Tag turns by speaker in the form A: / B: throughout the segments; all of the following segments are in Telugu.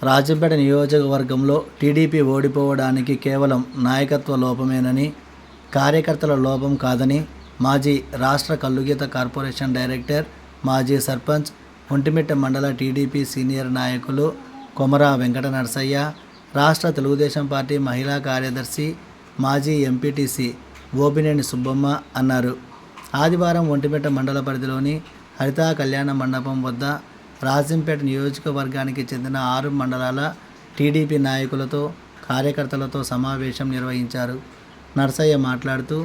A: రాజంపేట నియోజకవర్గంలో టీడీపీ ఓడిపోవడానికి కేవలం నాయకత్వ లోపమేనని, కార్యకర్తల లోపం కాదని మాజీ రాష్ట్ర కల్లుగీత కార్పొరేషన్ డైరెక్టర్, మాజీ సర్పంచ్, ఒంటిమిట్ట మండల టీడీపీ సీనియర్ నాయకులు కొమర వెంకట నరసయ్య, రాష్ట్ర తెలుగుదేశం పార్టీ మహిళా కార్యదర్శి, మాజీ ఎంపీటీసీ ఓబినేని సుబ్బమ్మ అన్నారు. ఆదివారం ఒంటిమిట్ట మండల పరిధిలోని హరిత కళ్యాణ మండపం వద్ద రాజంపేట నియోజకవర్గానికి చెందిన 6 మండలాల టీడీపీ నాయకులతో, కార్యకర్తలతో సమావేశం నిర్వహించారు. నరసయ్య మాట్లాడుతూ,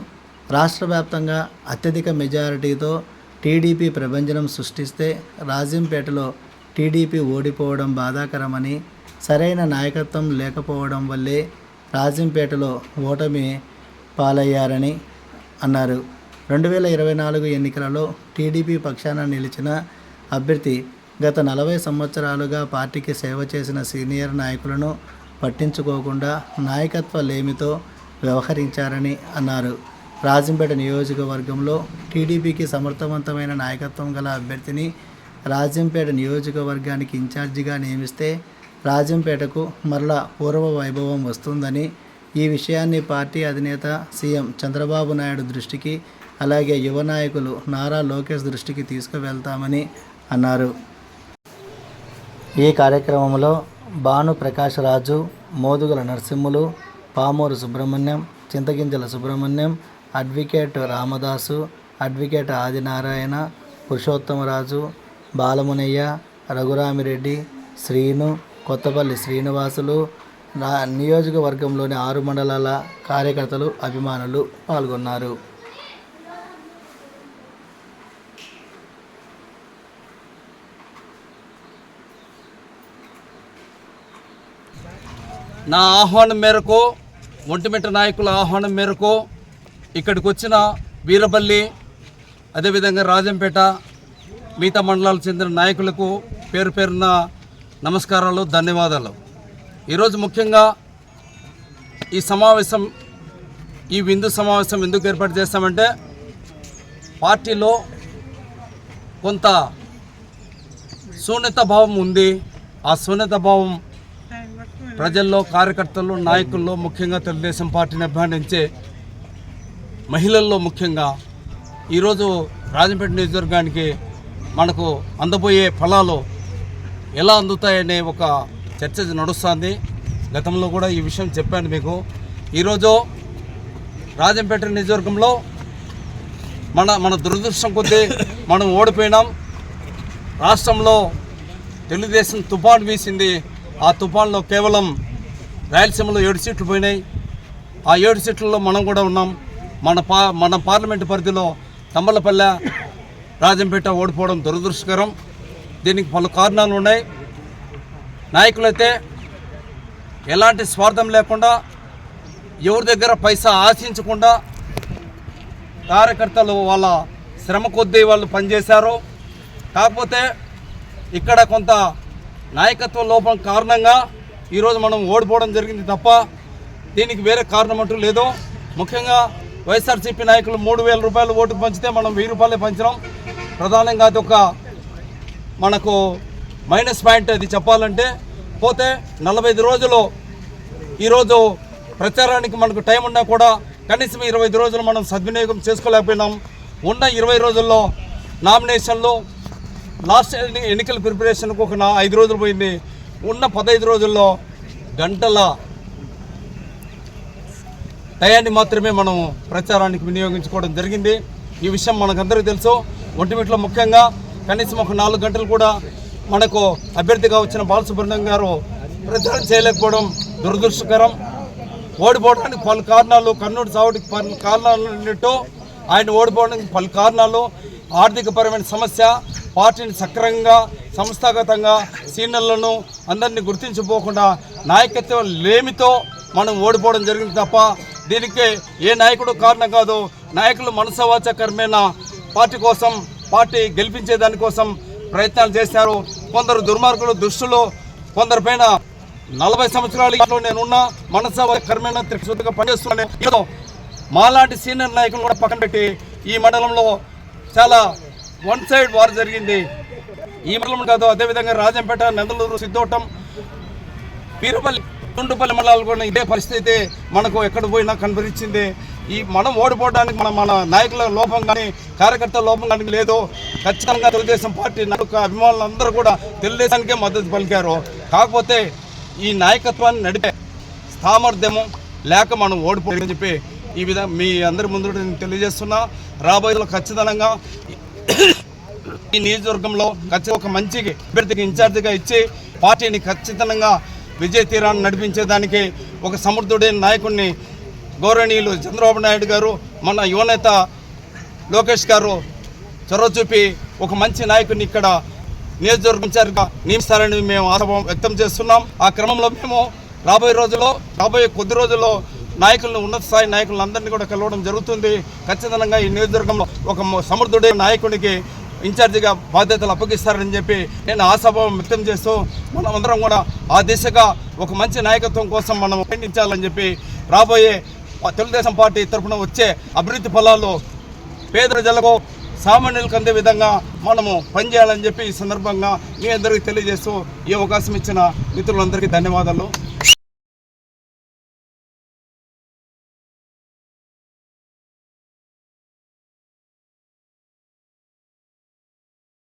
A: రాష్ట్ర వ్యాప్తంగా అత్యధిక మెజారిటీతో టీడీపీ ప్రభంజనం సృష్టిస్తే రాజంపేటలో టీడీపీ ఓడిపోవడం బాధాకరమని, సరైన నాయకత్వం లేకపోవడం వల్లే రాజంపేటలో ఓటమి పాలయ్యారని అన్నారు. 2024 ఎన్నికలలో టీడీపీ పక్షాన నిలిచిన అభ్యర్థి గత 40 సంవత్సరాలుగా పార్టీకి సేవ చేసిన సీనియర్ నాయకులను పట్టించుకోకుండా నాయకత్వ లేమితో వ్యవహరించారని అన్నారు. రాజంపేట నియోజకవర్గంలో టీడీపీకి సమర్థవంతమైన నాయకత్వం గల అభ్యర్థిని రాజంపేట నియోజకవర్గానికి ఇన్ఛార్జిగా నియమిస్తే రాజంపేటకు మరలా పూర్వ వైభవం వస్తుందని, ఈ విషయాన్ని పార్టీ అధినేత సీఎం చంద్రబాబు నాయుడు దృష్టికి, అలాగే యువ నాయకులు నారా లోకేష్ దృష్టికి తీసుకువెళ్తామని అన్నారు. ఈ కార్యక్రమంలో భాను ప్రకాష్ రాజు, మోదుగుల నరసింహులు, పామూరు సుబ్రహ్మణ్యం, చింతగింజల సుబ్రహ్మణ్యం, అడ్వకేట్ రామదాసు, అడ్వకేట్ ఆదినారాయణ, పురుషోత్తమరాజు, బాలమునయ్య, రఘురామిరెడ్డి, శ్రీను, కొత్తపల్లి శ్రీనివాసులు, నియోజకవర్గంలోని 6 మండలాల కార్యకర్తలు, అభిమానులు పాల్గొన్నారు.
B: నా ఆహ్వానం మేరకు, ఒంటిమిట్ట నాయకుల ఆహ్వానం మేరకు ఇక్కడికి వచ్చిన వీరపల్లి, అదేవిధంగా రాజంపేట, మిగతా మండలాలకు చెందిన నాయకులకు పేరు పేరున నమస్కారాలు, ధన్యవాదాలు. ఈరోజు ముఖ్యంగా ఈ విందు సమావేశం ఎందుకు ఏర్పాటు చేస్తామంటే, పార్టీలో కొంత శూన్యత భావం ఉంది. ఆ శూన్యత భావం ప్రజల్లో, కార్యకర్తల్లో, నాయకుల్లో, ముఖ్యంగా తెలుగుదేశం పార్టీని అభిమానించే మహిళల్లో ముఖ్యంగా ఈరోజు రాజంపేట నియోజకవర్గానికి మనకు అందబోయే ఫలాలు ఎలా అందుతాయనే ఒక చర్చ నడుస్తుంది. గతంలో కూడా ఈ విషయం చెప్పాను మీకు. ఈరోజు రాజంపేట నియోజకవర్గంలో మన దురదృష్టం కొద్దీ మనం ఓడిపోయినాం. రాష్ట్రంలో తెలుగుదేశం తుఫాను వీసింది. ఆ తుఫాన్లో కేవలం రాయలసీమలో 7 సీట్లు పోయినాయి. ఆ 7 సీట్లలో మనం కూడా ఉన్నాం. మన పార్లమెంటు పరిధిలో తంబలపల్లె, రాజంపేట ఓడిపోవడం దురదృష్టకరం. దీనికి పలు కారణాలు ఉన్నాయి. నాయకులైతే ఎలాంటి స్వార్థం లేకుండా, ఎవరి దగ్గర పైసా ఆశించకుండా, కార్యకర్తలు వాళ్ళ శ్రమ కొద్దీ వాళ్ళు పనిచేశారు. కాకపోతే ఇక్కడ కొంత నాయకత్వ లోపం కారణంగా ఈరోజు మనం ఓడిపోవడం జరిగింది తప్ప దీనికి వేరే కారణం అంటూ లేదు. ముఖ్యంగా వైఎస్ఆర్సీపీ నాయకులు 3,000 రూపాయలు ఓటుకు పంచితే మనం 1,000 రూపాయలే పంచినాం. ప్రధానంగా అది ఒక మనకు మైనస్ పాయింట్. అది చెప్పాలంటే పోతే 45 రోజులు ఈరోజు ప్రచారానికి మనకు టైం ఉన్నా కూడా కనీసం 25 రోజులు మనం సద్వినియోగం చేసుకోలేకపోయినాం. ఉన్న 20 రోజుల్లో నామినేషన్లు, లాస్ట్ ఎన్నికల ప్రిపరేషన్కు ఒక 5 రోజులు పోయింది. ఉన్న 15 రోజుల్లో గంటల టయాన్ని మాత్రమే మనం ప్రచారానికి వినియోగించుకోవడం జరిగింది. ఈ విషయం మనకందరికీ తెలుసు. ఒంటిమిట్లో ముఖ్యంగా కనీసం ఒక 4 గంటలు కూడా మనకు అభ్యర్థిగా వచ్చిన బాలసుబ్రహ్మణ్యం గారు ప్రచారం చేయలేకపోవడం దురదృష్టకరం. ఓడిపోవడానికి పలు కారణాలు, కర్నూలు సావుడికి పలు కారణాలు ఉన్నట్టు ఆయన ఓడిపోవడానికి పలు కారణాలు. ఆర్థికపరమైన సమస్య, పార్టీని సక్రమంగా సంస్థాగతంగా సీనియర్లను అందరినీ గుర్తించిపోకుండా నాయకత్వం లేమితో మనం ఓడిపోవడం జరిగింది తప్ప దీనికి ఏ నాయకుడు కారణం కాదు. నాయకులు మనసవాచ కర్మేణ పార్టీ కోసం, పార్టీ గెలిపించే దానికోసం ప్రయత్నాలు చేశారు. కొందరు దుర్మార్గులు, దుష్టులు కొందరి పైన 40 సంవత్సరాలు నేనున్నా మనసవాచ కర్మేణ త్రిశుద్ధిగా పనిచేస్తున్నాను. మాలాంటి సీనియర్ నాయకులు కూడా పక్కన పెట్టి ఈ మండలంలో చాలా వన్ సైడ్ వార్ జరిగింది. ఈ మండలం కాదు, అదేవిధంగా రాజంపేట, నందలూరు, సిద్ధోటం, పీరుపల్లి గుండుపల్లి మండలాలు కూడా ఇదే పరిస్థితి మనకు ఎక్కడ పోయినా కనిపించింది. ఈ మనం ఓడిపోవడానికి మన నాయకుల లోపం కానీ కార్యకర్తల లోపం కానీ లేదు. ఖచ్చితంగా తెలుగుదేశం పార్టీ అభిమానులందరూ కూడా తెలుగుదేశానికే మద్దతు పలికారు. కాకపోతే ఈ నాయకత్వాన్ని నడిపే సామర్థ్యము లేక మనం ఓడిపోయామని చెప్పి ఈ విధంగా మీ అందరి ముందు నేను తెలియజేస్తున్నా. రాబోయేలో ఖచ్చితంగా ఈ నియోజకవర్గంలో ఖచ్చితంగా ఒక మంచి అభ్యర్థికి ఇన్ఛార్జిగా ఇచ్చి పార్టీని ఖచ్చితంగా విజయ తీరాన్ని నడిపించేదానికి ఒక సమర్థుడైన నాయకుడిని గౌరవనీయులు చంద్రబాబు నాయుడు గారు, మన యువనేత లోకేష్ గారు చొరవ చూపి ఒక మంచి నాయకుడిని ఇక్కడ నియోజకవర్గం ఇన్ఛార్జిగా నియమిస్తారని మేము ఆశాభావం వ్యక్తం చేస్తున్నాం. ఆ క్రమంలో మేము రాబోయే కొద్ది రోజుల్లో నాయకులను ఉన్నత స్థాయి నాయకులందరినీ కూడా కలవడం జరుగుతుంది. ఖచ్చితంగా ఈ నియోజకవర్గంలో ఒక సమర్థుడైన నాయకుడికి ఇన్ఛార్జిగా బాధ్యతలు అప్పగిస్తారని చెప్పి నేను ఆశాభావం వ్యక్తం చేస్తూ మనమందరం కూడా ఆ దిశగా ఒక మంచి నాయకత్వం కోసం మనం ప్రయత్నించాలని చెప్పి రాబోయే తెలుగుదేశం పార్టీ తరఫున వచ్చే అభివృద్ధి ఫలాలు పేద ప్రజలకు సామాన్యులకు అందే విధంగా మనము పనిచేయాలని చెప్పి ఈ సందర్భంగా మీ అందరికీ తెలియజేస్తూ ఈ అవకాశం ఇచ్చిన మిత్రులందరికీ ధన్యవాదాలు.